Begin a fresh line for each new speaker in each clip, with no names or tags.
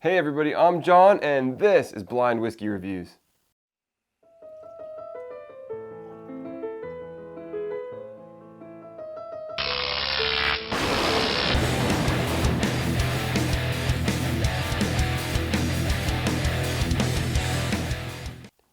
Hey everybody, I'm John and this is Blind Whiskey Reviews.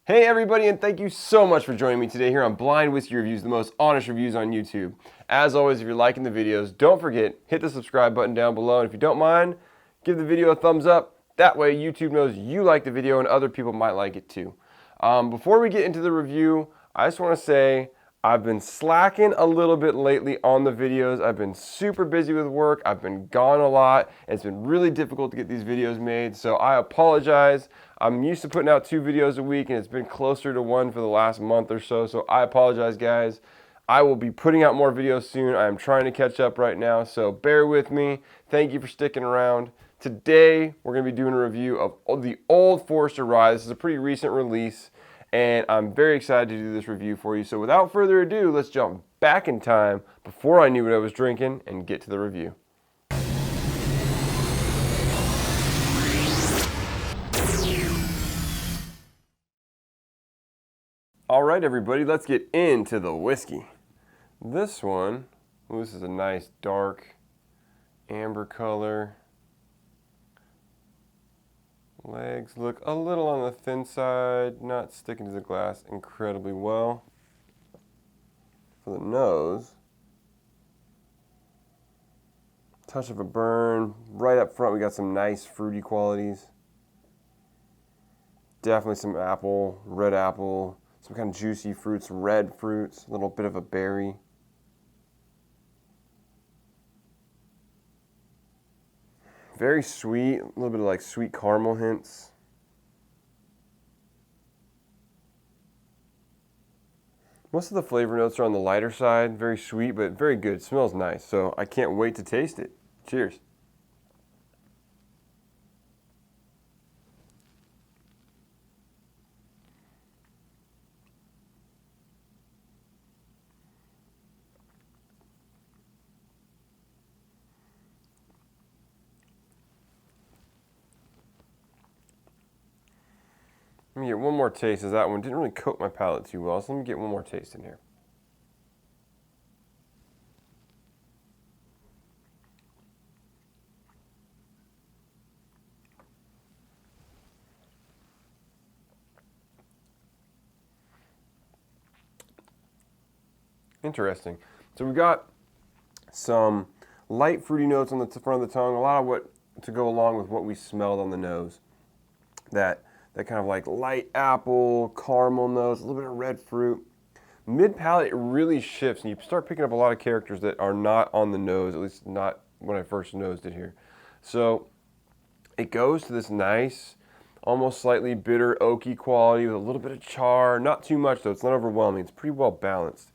Hey everybody, and thank you so much for joining me today here on Blind Whiskey Reviews, the most honest reviews on YouTube. As always, if you're liking the videos, don't forget, hit the subscribe button down below, and if you don't mind, give the video a thumbs up. That way YouTube knows you like the video and other people might like it too. Before we get into the review, I just want to say I've been slacking a little bit lately on the videos. I've been super busy with work. I've been gone a lot. It's been really difficult to get these videos made, so I apologize. I'm used to putting out 2 videos a week, and it's been closer to 1 for the last month or so, so I apologize, guys. I will be putting out more videos soon. I am trying to catch up right now, so bear with me. Thank you for sticking around. Today, we're going to be doing a review of the Old Forester Rye. This is a pretty recent release, and I'm very excited to do this review for you. So without further ado, let's jump back in time before I knew what I was drinking and get to the review. All right, everybody, let's get into the whiskey. This one, this is a nice dark amber color. Legs look a little on the thin side, not sticking to the glass incredibly well. For the nose, touch of a burn. Right up front, we got some nice fruity qualities. Definitely some apple, red apple, some kind of juicy fruits, red fruits, a little bit of a berry. Very sweet, a little bit of like sweet caramel hints. Most of the flavor notes are on the lighter side, very sweet, but very good. It smells nice, so I can't wait to taste it. Cheers. Let me get one more taste, as that one didn't really coat my palate too well, so let me get one more taste in here. Interesting. So we got some light fruity notes on the front of the tongue, a lot of what to go along with what we smelled on the nose. That kind of like light apple, caramel notes, a little bit of red fruit. Mid palate, it really shifts, and you start picking up a lot of characters that are not on the nose, at least not when I first nosed it here. So it goes to this nice, almost slightly bitter, oaky quality with a little bit of char. Not too much though, it's not overwhelming. It's pretty well balanced.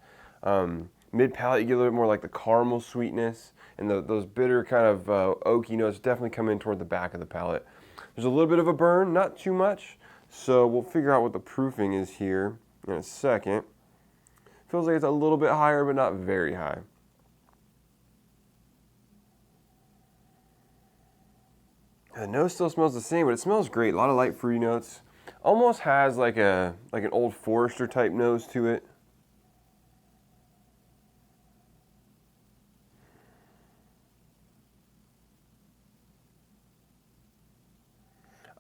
Mid palate, you get a little bit more like the caramel sweetness, and those bitter kind of oaky notes definitely come in toward the back of the palate. There's a little bit of a burn, not too much, so we'll figure out what the proofing is here in a second. Feels like it's a little bit higher, but not very high. The nose still smells the same, but it smells great. A lot of light fruity notes. Almost has like an Old Forester type nose to it.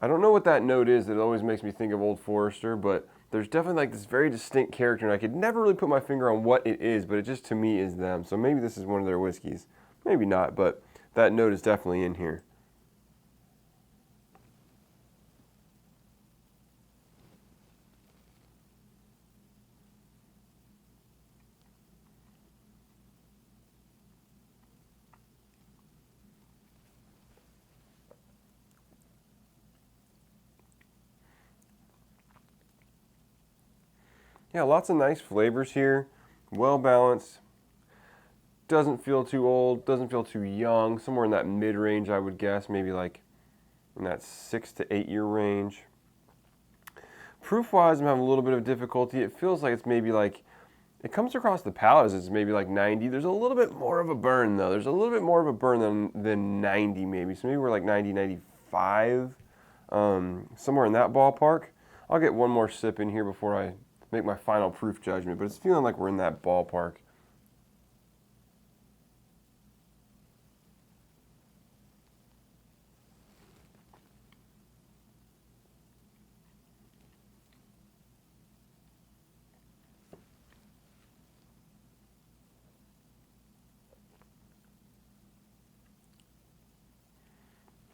I don't know what that note is that always makes me think of Old Forester, but there's definitely like this very distinct character, and I could never really put my finger on what it is, but it just to me is them. So maybe this is one of their whiskeys. Maybe not, but that note is definitely in here. Yeah, lots of nice flavors here, well balanced, doesn't feel too old, doesn't feel too young, somewhere in that mid-range I would guess, maybe like in that 6 to 8 year range. Proof-wise, I'm having a little bit of difficulty. It feels like it's maybe like, it comes across the palate as it's maybe like 90. There's a little bit more of a burn though. There's a little bit more of a burn than 90 maybe, so maybe we're like 90, 95. somewhere in that ballpark. I'll get one more sip in here before I make my final proof judgment, but it's feeling like we're in that ballpark.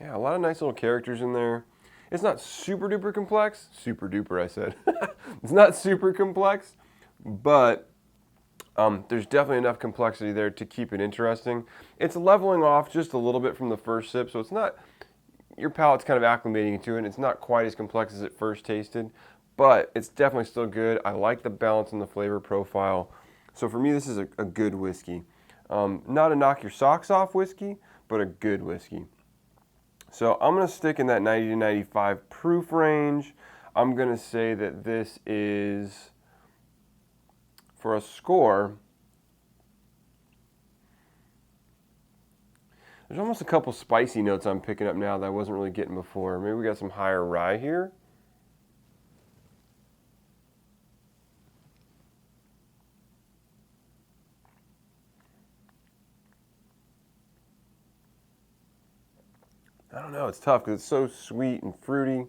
Yeah, a lot of nice little characters in there. It's not super duper complex. Super duper, I said. It's not super complex, but there's definitely enough complexity there to keep it interesting. It's leveling off just a little bit from the first sip, so it's not, your palate's kind of acclimating to it, and it's not quite as complex as it first tasted, but it's definitely still good. I like the balance in the flavor profile. So for me, this is a good whiskey. Not a knock your socks off whiskey, but a good whiskey. So I'm going to stick in that 90 to 95 proof range. I'm going to say that this is, for a score, there's almost a couple spicy notes I'm picking up now that I wasn't really getting before. Maybe we got some higher rye here. I don't know, it's tough because it's so sweet and fruity.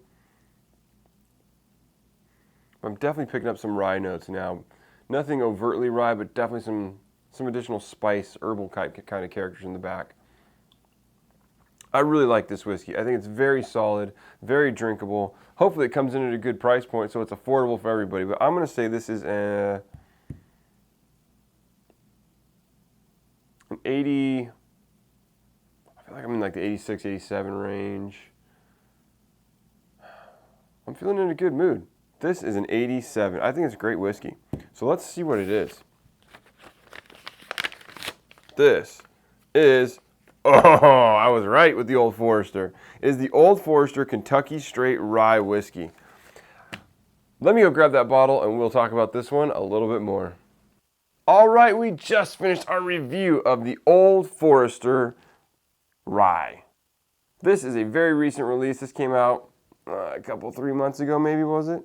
I'm definitely picking up some rye notes now. Nothing overtly rye, but definitely some additional spice, herbal kind of characters in the back. I really like this whiskey. I think it's very solid, very drinkable. Hopefully it comes in at a good price point so it's affordable for everybody. But I'm going to say this is an 80... I feel like I'm in like the 86, 87 range. I'm feeling in a good mood. This is an 87. I think it's a great whiskey. So let's see what it is. This is, oh, I was right with the Old Forester. It is the Old Forester Kentucky Straight Rye Whiskey. Let me go grab that bottle and we'll talk about this one a little bit more. All right, we just finished our review of the Old Forester Rye. This is a very recent release. This came out a couple, 3 months ago, maybe, was it?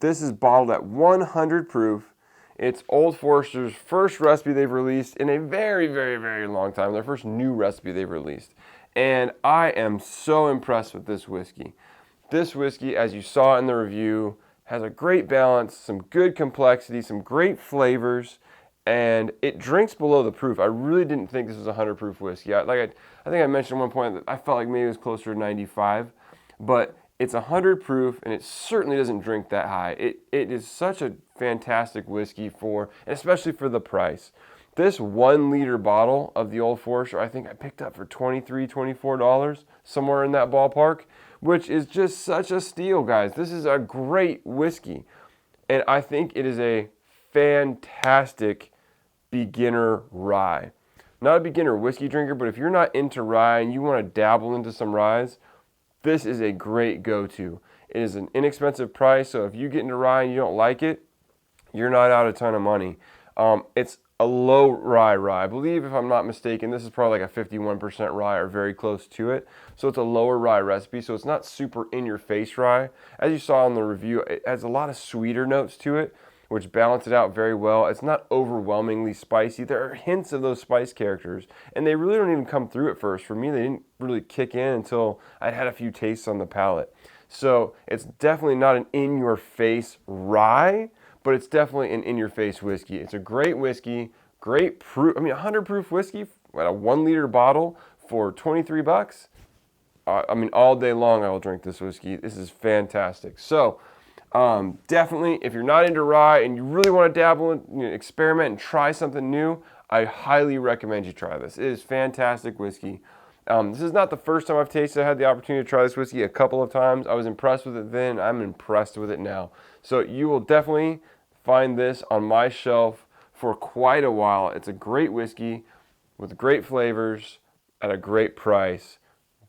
This is bottled at 100 proof. It's Old Forester's first recipe they've released in a very, very, very long time. Their first new recipe they've released. And I am so impressed with this whiskey. This whiskey, as you saw in the review, has a great balance, some good complexity, some great flavors, and it drinks below the proof. I really didn't think this was a 100 proof whiskey. I think I mentioned at one point that I felt like maybe it was closer to 95, but it's 100 proof, and it certainly doesn't drink that high. It is such a fantastic whiskey and especially for the price. This 1 liter bottle of the Old Forester, I think I picked up for $23, $24, somewhere in that ballpark, which is just such a steal, guys. This is a great whiskey, and I think it is a fantastic beginner rye. Not a beginner whiskey drinker, but if you're not into rye and you want to dabble into some ryes, this is a great go-to. It is an inexpensive price, so if you get into rye and you don't like it, you're not out a ton of money. It's a low rye. I believe, if I'm not mistaken, this is probably like a 51% rye or very close to it. So it's a lower rye recipe, so it's not super in-your-face rye. As you saw in the review, it has a lot of sweeter notes to it, which balance it out very well. It's not overwhelmingly spicy. There are hints of those spice characters, and they really don't even come through at first. For me, they didn't really kick in until I'd had a few tastes on the palate. So it's definitely not an in-your-face rye, but it's definitely an in-your-face whiskey. It's a great whiskey, great proof. I mean, 100 proof whiskey at a 1 liter bottle for $23. I mean, all day long I will drink this whiskey. This is fantastic. So definitely, if you're not into rye and you really want to dabble in, experiment and try something new, I highly recommend you try this. It is fantastic whiskey. This is not the first time I've tasted it. I had the opportunity to try this whiskey a couple of times. I was impressed with it then. I'm impressed with it now. So you will definitely find this on my shelf for quite a while. It's a great whiskey with great flavors at a great price.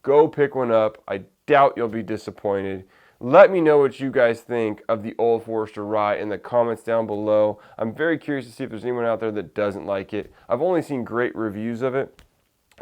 Go pick one up. I doubt you'll be disappointed. Let me know what you guys think of the Old Forester Rye in the comments down below. I'm very curious to see if there's anyone out there that doesn't like it. I've only seen great reviews of it,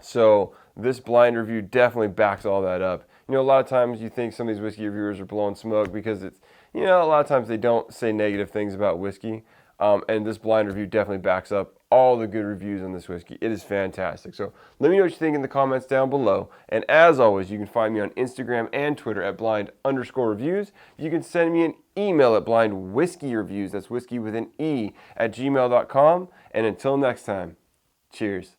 so this blind review definitely backs all that up. You know, a lot of times you think some of these whiskey reviewers are blowing smoke because it's, you know, a lot of times they don't say negative things about whiskey. And this blind review definitely backs up all the good reviews on this whiskey. It is fantastic. So let me know what you think in the comments down below. And as always, you can find me on Instagram and Twitter at blind_reviews. You can send me an email at blindwhiskeyreviews, that's whiskey with an E, @gmail.com. And until next time, cheers.